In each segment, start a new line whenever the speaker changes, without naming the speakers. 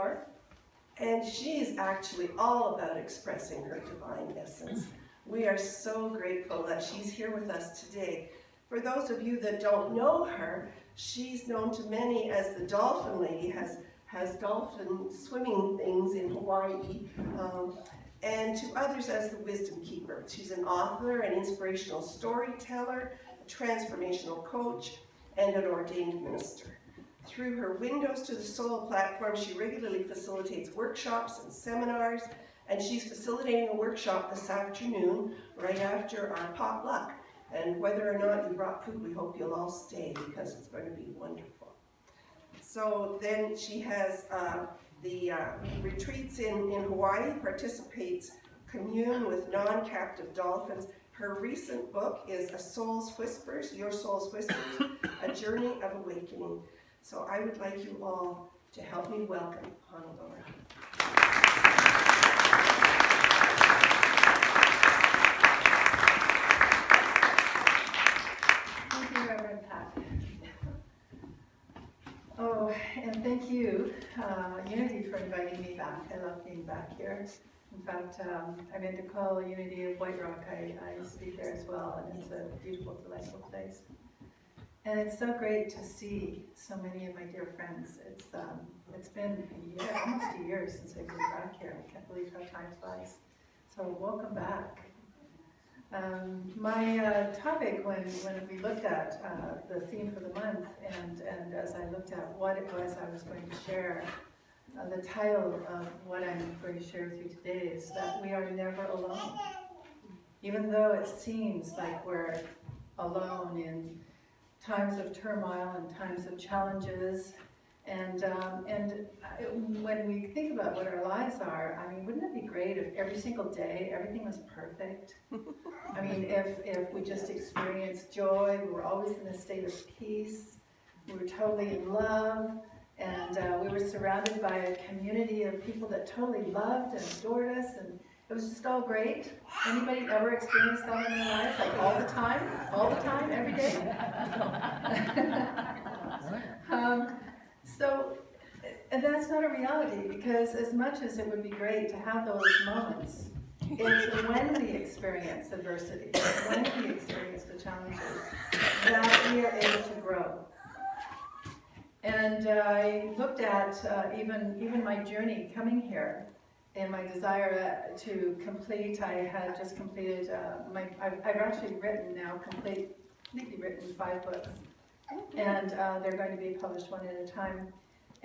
Hannelore, and she is actually all about expressing her divine essence. We are so grateful that she's here with us today. For those of you that don't know her, she's known to many as the Dolphin Lady, has dolphin swimming things in Hawaii, and to others as the Wisdom Keeper. She's an author, an inspirational storyteller, a transformational coach, and an ordained minister. Through her Windows to the Soul platform, she regularly facilitates workshops and seminars, and she's facilitating a workshop this afternoon right after our potluck. And whether or not you brought food, we hope you'll all stay because it's going to be wonderful. So then she has the retreats in Hawaii, participates, commune with non-captive dolphins. Her recent book is Your Soul's Whispers, A Journey of Awakening. So I would like you all to help me welcome Hannelore.
Thank you, Reverend Pat. Oh, and thank you, Unity, for inviting me back. I love being back here. In fact, I'm in DeKalb Unity of White Rock. I speak there as well, and it's a beautiful, delightful place. And it's so great to see so many of my dear friends. It's been a year, almost a year since I've been back here. I can't believe how time flies. So welcome back. My topic when we looked at the theme for the month, and as I looked at what it was I was going to share, the title of what I'm going to share with you today is that we are never alone. Even though it seems like we're alone in times of turmoil and times of challenges, and when we think about what our lives are, I mean, wouldn't it be great if every single day everything was perfect? I mean, if we just experienced joy, we were always in a state of peace, we were totally in love, and we were surrounded by a community of people that totally loved and adored us, and it was just all great. Anybody ever experienced that in their life? Like all the time, every day? And that's not a reality, because as much as it would be great to have those moments, it's when we experience adversity, when we experience the challenges, that we are able to grow. And I looked at even my journey coming here, and my desire to complete. I had just completed I've actually completely written 5 books, and they're going to be published one at a time.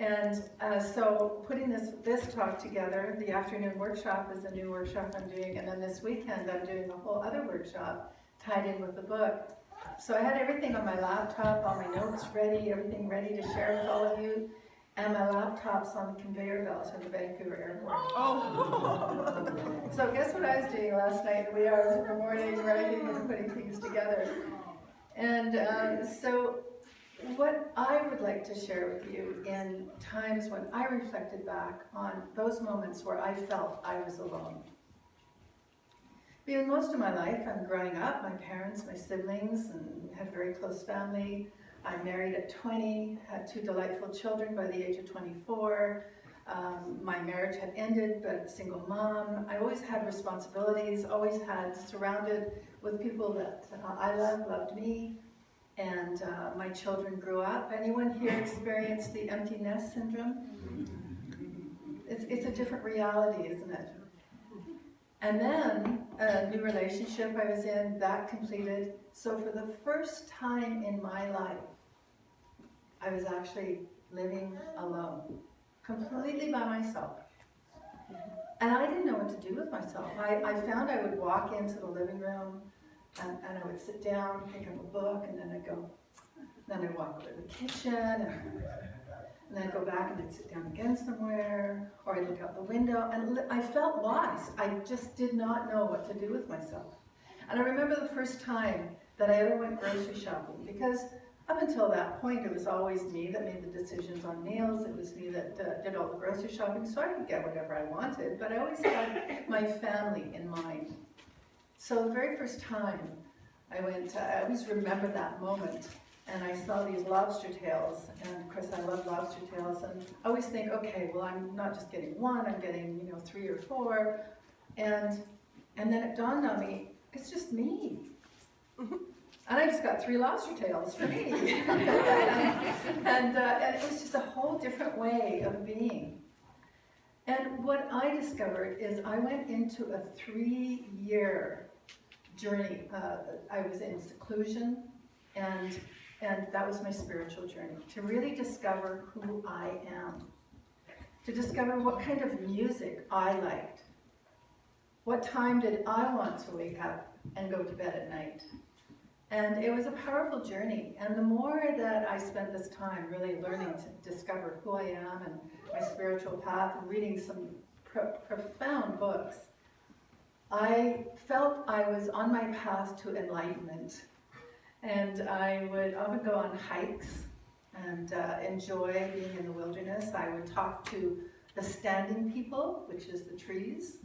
And so putting this talk together, the afternoon workshop is a new workshop I'm doing, and then this weekend I'm doing a whole other workshop tied in with the book. So I had everything on my laptop, all my notes ready, everything ready to share with all of you. And my laptop's on the conveyor belt at the Vancouver airport. Oh! So guess what I was doing last night, 3 hours in the morning, writing and putting things together. And so what I would like to share with you in times when I reflected back on those moments where I felt I was alone. Because most of my life, I'm growing up, my parents, my siblings, and had a very close family. I married at 20, had 2 delightful children by the age of 24. My marriage had ended, but a single mom. I always had responsibilities, always had surrounded with people that I loved me. And my children grew up. Anyone here experienced the empty nest syndrome? It's a different reality, isn't it? And then a new relationship I was in, that completed. So for the first time in my life, I was actually living alone, completely by myself. And I didn't know what to do with myself. I found I would walk into the living room, and I would sit down, pick up a book, and then I'd go, then I'd walk over to the kitchen, and then I'd go back and I'd sit down again somewhere, or I'd look out the window, and I felt lost. I just did not know what to do with myself. And I remember the first time that I ever went grocery shopping, because up until that point, it was always me that made the decisions on meals. It was me that did all the grocery shopping, so I could get whatever I wanted, but I always had my family in mind. So the very first time I went, I always remember that moment. and I saw these lobster tails, and of course I love lobster tails, and I always think, okay, well I'm not just getting one, I'm getting 3 or 4, and then it dawned on me, it's just me. And I just got 3 lobster tails for me. and it was just a whole different way of being. And what I discovered is I went into a 3-year journey. I was in seclusion, and that was my spiritual journey, to really discover who I am, to discover what kind of music I liked. What time did I want to wake up and go to bed at night? And it was a powerful journey. And the more that I spent this time really learning to discover who I am and my spiritual path, and reading some profound books, I felt I was on my path to enlightenment. And I would often go on hikes and enjoy being in the wilderness. I would talk to the standing people, which is the trees.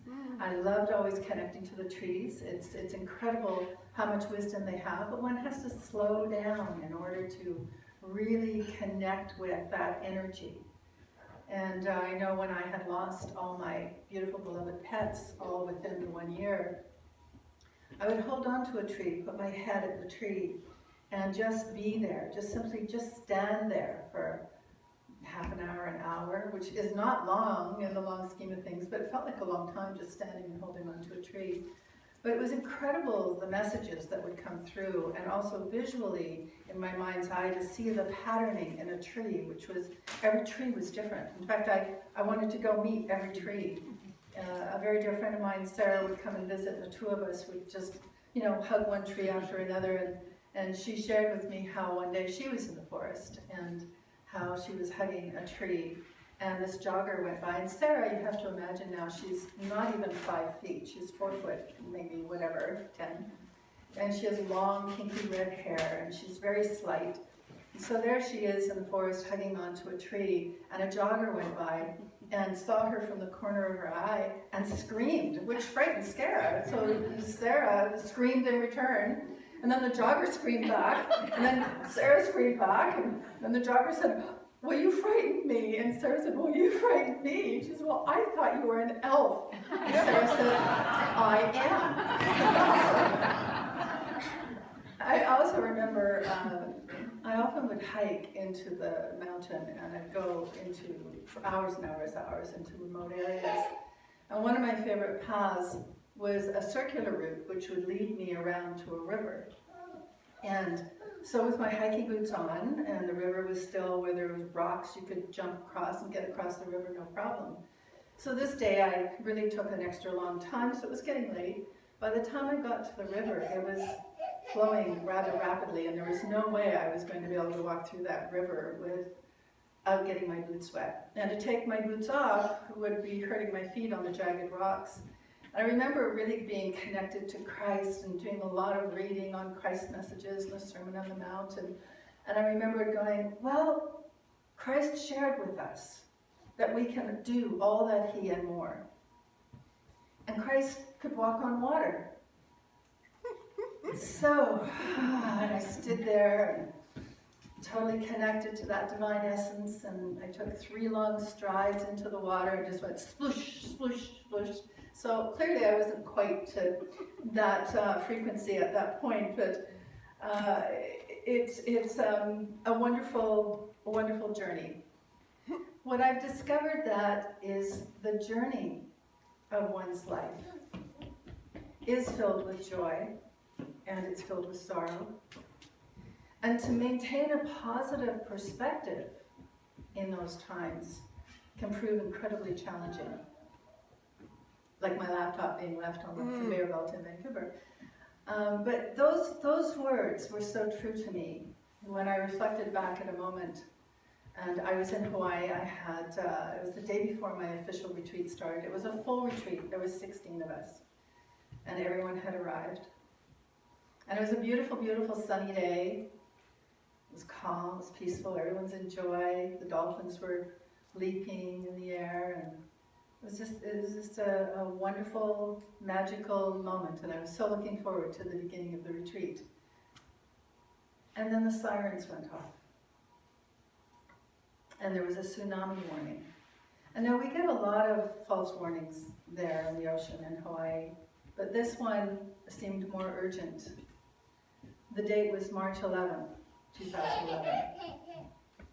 I loved always connecting to the trees. It's incredible how much wisdom they have, but one has to slow down in order to really connect with that energy. And I know when I had lost all my beautiful beloved pets, all within the 1 year, I would hold on to a tree, put my head at the tree, and just be there, simply stand there for half an hour, which is not long in the long scheme of things, but it felt like a long time just standing and holding onto a tree. But it was incredible, the messages that would come through, and also visually in my mind's eye to see the patterning in a tree, which was, every tree was different. In fact, I wanted to go meet every tree. A very dear friend of mine, Sarah, would come and visit, and the two of us would just, hug one tree after another, and she shared with me how one day she was in the forest, and how she was hugging a tree, and this jogger went by. And Sarah, you have to imagine now, she's not even 5 feet. She's 4 foot, maybe 10. And she has long, kinky red hair, and she's very slight. And so there she is in the forest, hugging onto a tree, and a jogger went by and saw her from the corner of her eye and screamed, which frightened Sarah. So Sarah screamed in return. And then the jogger screamed back, and then Sarah screamed back, and then the jogger said, well, you frightened me. And Sarah said, well, you frightened me. She said, well, I thought you were an elf. And Sarah said, I am. I also remember, I often would hike into the mountain, and I'd go for hours and hours into remote areas. And one of my favorite paths was a circular route which would lead me around to a river. And so with my hiking boots on, and the river was still where there was rocks you could jump across and get across the river no problem. So this day I really took an extra long time, so it was getting late. By the time I got to the river, it was flowing rather rapidly, and there was no way I was going to be able to walk through that river without getting my boots wet. And to take my boots off would be hurting my feet on the jagged rocks. I remember really being connected to Christ and doing a lot of reading on Christ's messages, the Sermon on the Mount, and I remember going, well, Christ shared with us that we can do all that he and more. And Christ could walk on water. So, and I stood there and totally connected to that divine essence, and I took 3 long strides into the water and just went sploosh, sploosh, sploosh. So clearly I wasn't quite to that frequency at that point, but it's a wonderful journey. What I've discovered that is the journey of one's life is filled with joy, and it's filled with sorrow. And to maintain a positive perspective in those times can prove incredibly challenging. Like my laptop being left on the conveyor belt in Vancouver. But those words were so true to me. When I reflected back at a moment, and I was in Hawaii, it was the day before my official retreat started. It was a full retreat. There was 16 of us, and everyone had arrived. And it was a beautiful, beautiful sunny day. It was calm, it was peaceful, everyone's in joy. The dolphins were leaping in the air, and it was just a wonderful, magical moment, and I was so looking forward to the beginning of the retreat. And then the sirens went off. And there was a tsunami warning. And now we get a lot of false warnings there in the ocean in Hawaii, but this one seemed more urgent. The date was March 11th, 2011.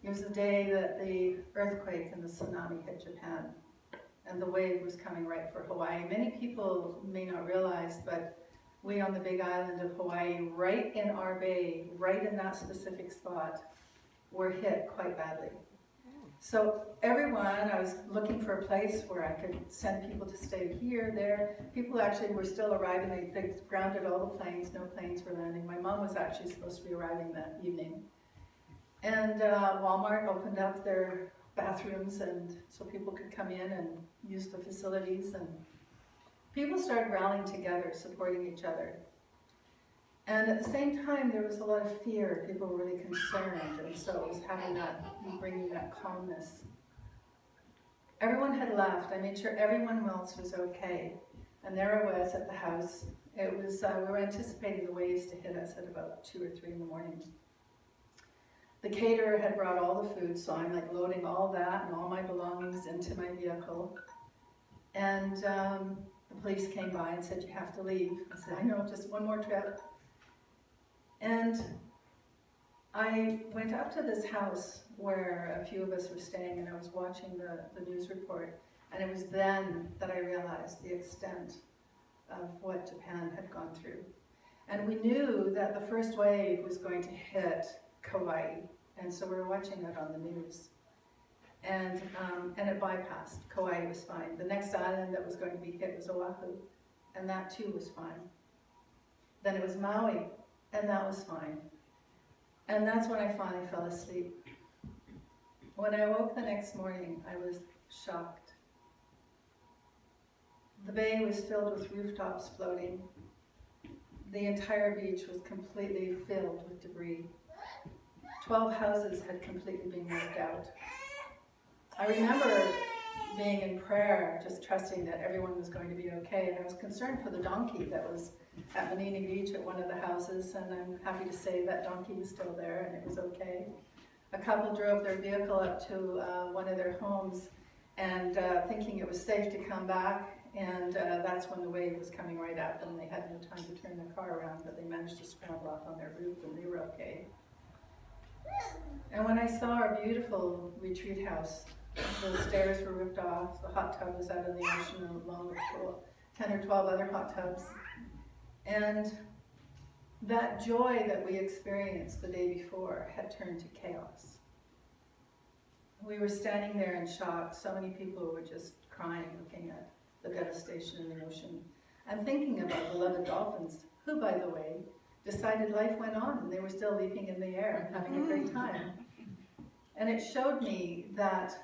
It was the day that the earthquake and the tsunami hit Japan, and the wave was coming right for Hawaii. Many people may not realize, but we on the big island of Hawaii, right in our bay, right in that specific spot, were hit quite badly. So everyone, I was looking for a place where I could send people to stay here, there. People actually were still arriving. They grounded all the planes. No planes were landing. My mom was actually supposed to be arriving that evening. And Walmart opened up their bathrooms and so people could come in and use the facilities. And people started rallying together, supporting each other. And at the same time, there was a lot of fear. People were really concerned, and so it was having that, bringing that calmness. Everyone had left. I made sure everyone else was okay. And there I was at the house. It was, we were anticipating the waves to hit us at about 2 or 3 in the morning. The caterer had brought all the food, so I'm like loading all that and all my belongings into my vehicle. And the police came by and said, "You have to leave." I said, "I know, just one more trip." And I went up to this house where a few of us were staying, and I was watching the news report, and it was then that I realized the extent of what Japan had gone through. And we knew that the first wave was going to hit Kauai, and so we were watching it on the news. And it bypassed. Kauai was fine. The next island that was going to be hit was Oahu, and that too was fine. Then it was Maui, and that was fine. And that's when I finally fell asleep. When I woke the next morning, I was shocked. The bay was filled with rooftops floating. The entire beach was completely filled with debris. 12 houses had completely been wiped out. I remember being in prayer, just trusting that everyone was going to be okay, and I was concerned for the donkey that was at Manini Beach at one of the houses, and I'm happy to say that donkey was still there and it was okay. A couple drove their vehicle up to one of their homes and thinking it was safe to come back, and that's when the wave was coming right at them. They had no time to turn their car around, but they managed to scramble off on their roof and they were okay. And when I saw our beautiful retreat house, the stairs were ripped off, the hot tub was out in the ocean along with 10 or 12 other hot tubs. And that joy that we experienced the day before had turned to chaos. We were standing there in shock. So many people were just crying, looking at the devastation in the ocean, and thinking about beloved dolphins, who, by the way, decided life went on and they were still leaping in the air and having a great time. And it showed me that,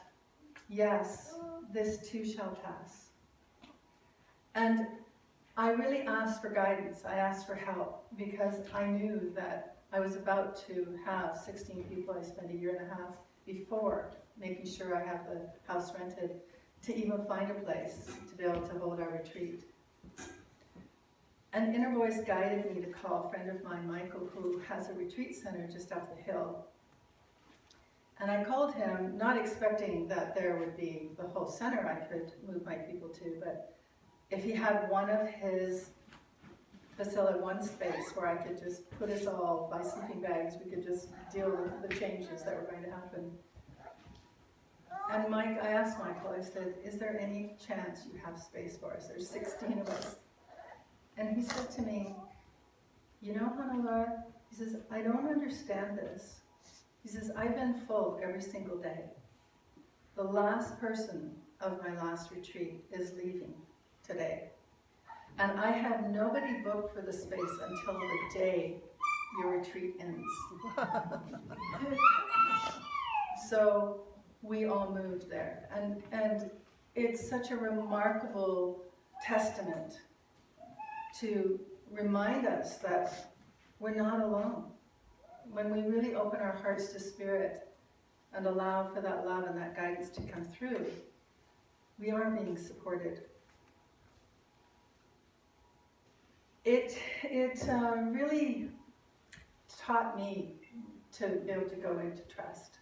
yes, this too shall pass. And I really asked for guidance. I asked for help because I knew that I was about to have 16 people. I spent 1.5 years before making sure I have the house rented to even find a place to be able to hold our retreat. An inner voice guided me to call a friend of mine, Michael, who has a retreat center just up the hill. And I called him, not expecting that there would be the whole center I could move my people to, but if he had one of his facility, one space where I could just put us all, by sleeping bags, we could just deal with the changes that were going to happen. And I asked Michael, I said, "Is there any chance you have space for us? There's 16 of us." And he said to me, "You know, Hannelore," he says, "I don't understand this." He says, "I've been full every single day. The last person of my last retreat is leaving today. And I have nobody booked for the space until the day your retreat ends." So we all moved there. And it's such a remarkable testament to remind us that we're not alone. When we really open our hearts to Spirit and allow for that love and that guidance to come through, we are being supported. It really taught me to be able to go into trust.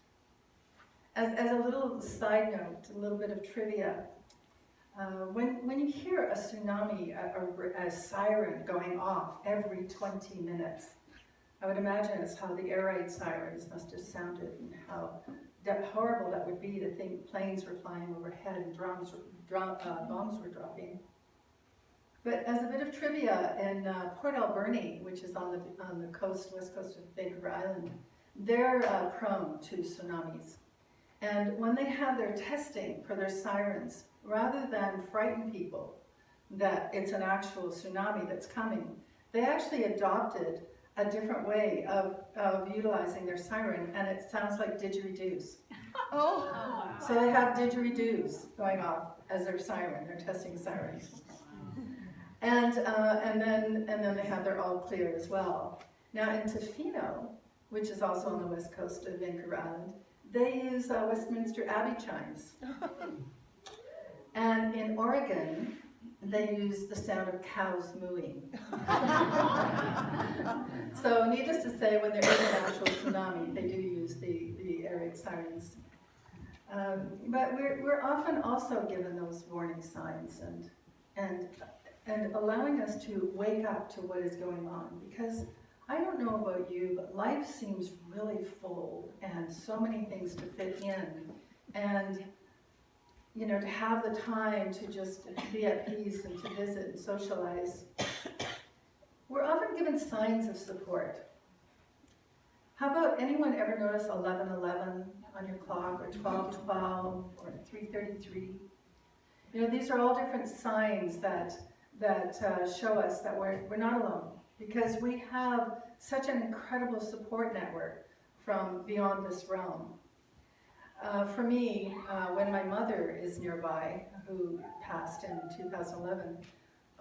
As a little side note, a little bit of trivia, when you hear a tsunami, a siren going off every 20 minutes, I would imagine it's how the air raid sirens must have sounded and how horrible that would be to think planes were flying overhead and bombs were dropping. But as a bit of trivia, in Port Alberni, which is on the coast, west coast of Vancouver Island, they're prone to tsunamis. And when they have their testing for their sirens, rather than frighten people that it's an actual tsunami that's coming, they actually adopted a different way of utilizing their siren, and it sounds like didgeridoos.
Oh.
So they have didgeridoos going off as their siren, their testing sirens. And then they have their all clear as well. Now in Tofino, which is also on the west coast of Vancouver Island, they use Westminster Abbey chimes. And in Oregon, they use the sound of cows mooing. So needless to say, when there is an actual tsunami, they do use the air raid sirens. But we're often also given those warning signs and allowing us to wake up to what is going on. Because I don't know about you, but life seems really full and so many things to fit in. And you know, to have the time to just be at peace and to visit and socialize. We're often given signs of support. How about anyone ever notice 11:11 on your clock, or 12:12, or 3:33? You know, these are all different signs that show us that we're not alone, because we have such an incredible support network from beyond this realm. For me, when my mother is nearby, who passed in 2011,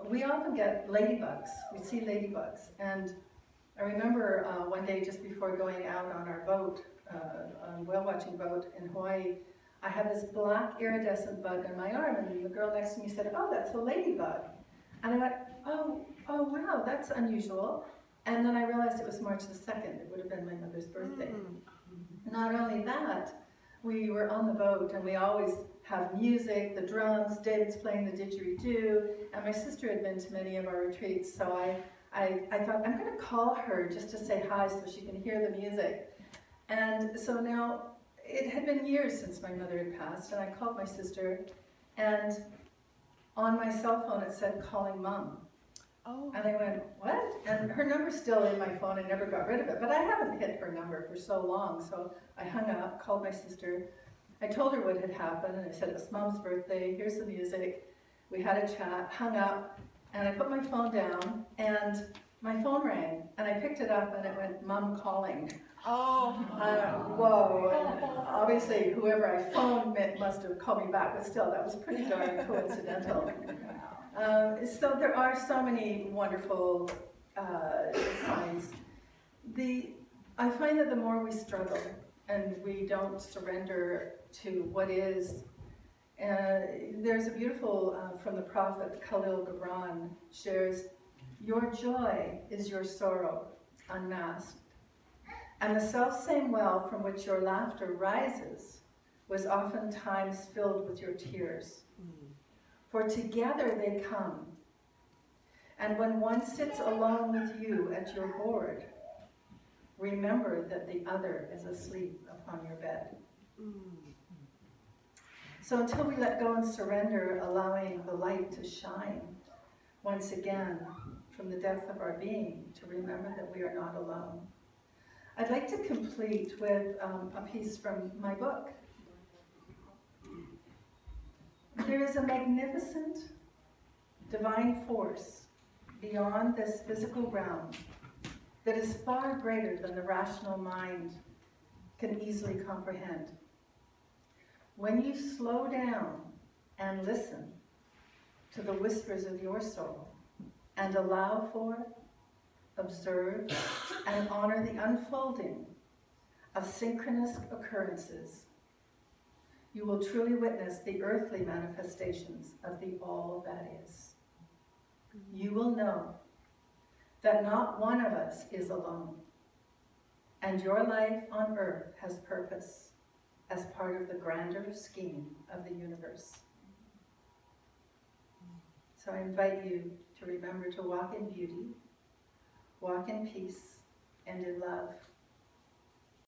we often get ladybugs. We see ladybugs. And I remember one day just before going out on our boat, on whale watching boat in Hawaii, I had this black iridescent bug on my arm, and the girl next to me said, "Oh, that's a ladybug." And I went, oh wow, that's unusual. And then I realized it was March the 2nd. It would have been my mother's birthday. Not only that, we were on the boat and we always have music, the drums, David's playing the didgeridoo, and my sister had been to many of our retreats, so I thought, I'm gonna call her just to say hi so she can hear the music. And so now, it had been years since my mother had passed, and I called my sister, and on my cell phone it said, calling mom.
Oh.
And I went, what? And her number's still in my phone, I never got rid of it, but I haven't hit her number for so long, so I hung up, called my sister. I told her what had happened, and I said, it's mom's birthday, here's the music. We had a chat, hung up, and I put my phone down, and my phone rang, and I picked it up, and it went, mom calling.
Oh.
Whoa, and obviously whoever I phoned must have called me back, but still, that was pretty darn coincidental. So there are so many wonderful signs. I find that the more we struggle and we don't surrender to what is, there's a beautiful, from the prophet Khalil Gibran, shares, your joy is your sorrow, unmasked. And the self-same well from which your laughter rises was oftentimes filled with your tears. For together they come. And when one sits alone with you at your board, remember that the other is asleep upon your bed. So until we let go and surrender, allowing the light to shine once again from the depth of our being, to remember that we are not alone. I'd like to complete with a piece from my book. There is a magnificent divine force beyond this physical realm that is far greater than the rational mind can easily comprehend. When you slow down and listen to the whispers of your soul and allow for, observe, and honor the unfolding of synchronous occurrences, you will truly witness the earthly manifestations of the all that is. You will know that not one of us is alone, and your life on earth has purpose as part of the grander scheme of the universe. So I invite you to remember to walk in beauty, walk in peace, and in love.